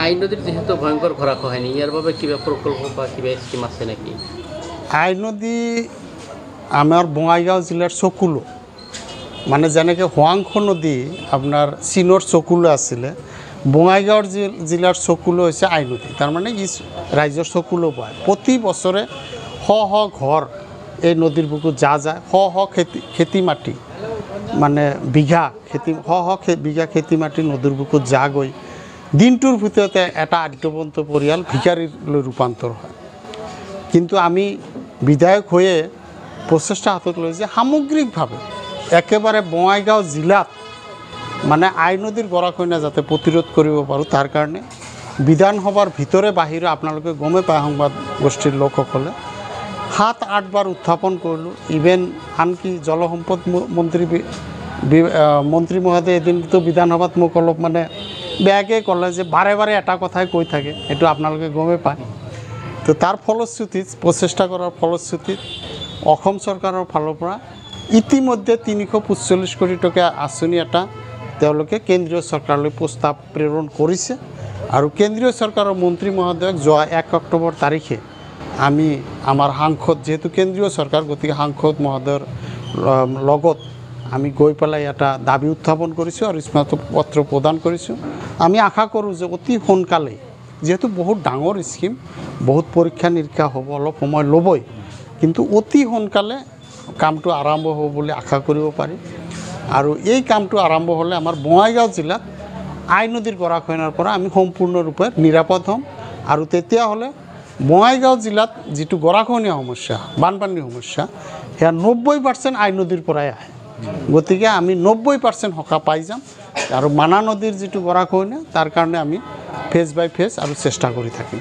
আই নদীৰ যেহেতু ভয়ঙ্কৰ গৰাখহনীয়া ইয়াৰ বাবে কিবা প্ৰকল্প বা কিবা স্কিম আছে নেকি? আই নদী আমাৰ বঙাইগাঁও জেলাৰ চকুলো মানে যেনেকৈ হোৱাংখ নদী আপোনাৰ চীনৰ চকুলো আছিলে বঙাইগাঁৱৰ জিলাৰ চকুলো হৈছে আই নদী তাৰমানে ই ৰাইজৰ চকুলো পায় প্ৰতি বছৰে শ ঘৰ এই নদীৰ বুকুত যায় খেতি মাটি মানে বিঘা খেতি বিঘা খেতি মাটি নদীৰ বুকুত গৈ দিনটোৰ ভিতৰতে এটা আদ্যবন্ত পৰিয়াল ভিকাৰীলৈ ৰূপান্তৰ হয় কিন্তু আমি বিধায়ক হয়ে প্ৰচেষ্টা হাতত লৈ যে সামগ্ৰিকভাৱে একেবাৰে বঙাইগাঁও জিলাত মানে আই নদীৰ গৰাখহনীয়া যাতে প্ৰতিৰোধ কৰিব পাৰোঁ তাৰ কাৰণে বিধানসভাৰ ভিতৰে বাহিৰে আপোনালোকে গমে পায় সংবাদ গোষ্ঠীৰ লোকসকলে 7-8 বাৰ উত্থাপন কৰিলোঁ ইভেন আনকি জলসম্পদ মন্ত্ৰী মহোদয় এদিনতো বিধানসভাত মোক অলপ মানে বেয়াকৈ ক'লে যে বাৰে বাৰে এটা কথাই কৈ থাকে এইটো আপোনালোকে গমে পায় তো তাৰ ফলশ্ৰুতিত প্ৰচেষ্টা কৰাৰ ফলশ্ৰুতিত অসম চৰকাৰৰ ফালৰ পৰা ইতিমধ্যে 345 কোটি টকা আঁচনি এটা তেওঁলোকে কেন্দ্ৰীয় চৰকাৰলৈ প্ৰস্তাৱ প্ৰেৰণ কৰিছে আৰু কেন্দ্ৰীয় চৰকাৰৰ মন্ত্ৰী মহোদয়ক যোৱা 1 অক্টোবৰ তাৰিখে আমি আমাৰ সাংসদ যেহেতু কেন্দ্ৰীয় চৰকাৰ গতিকে সাংসদ মহোদয়ৰ লগত আমি গৈ পেলাই এটা দাবী উত্থাপন কৰিছোঁ আৰু স্মাৰকপত্ৰ প্ৰদান কৰিছোঁ আমি আশা কৰোঁ যে অতি সোনকালে যেহেতু বহুত ডাঙৰ স্কিম বহুত পৰীক্ষা নিৰীক্ষা হ'ব অলপ সময় ল'বই কিন্তু অতি সোনকালে কামটো আৰম্ভ হ'ব বুলি আশা কৰিব পাৰি আৰু এই কামটো আৰম্ভ হ'লে আমাৰ বঙাইগাঁও জিলাত আই নদীৰ গৰাখহনীয়াৰ পৰা আমি সম্পূৰ্ণৰূপে নিৰাপদ হ'ম আৰু তেতিয়াহ'লে বঙাইগাঁও জিলাত যিটো গৰাখহনীয়া সমস্যা বানপানীৰ সমস্যা সেয়া 90% আই নদীৰ পৰাই আহে গতিকে আমি 90% সকাহ পাই যাম আৰু মানা নদীৰ যিটো গৰাখহনীয়া তাৰ কাৰণে আমি ফেজ বাই ফেজ আৰু চেষ্টা কৰি থাকিম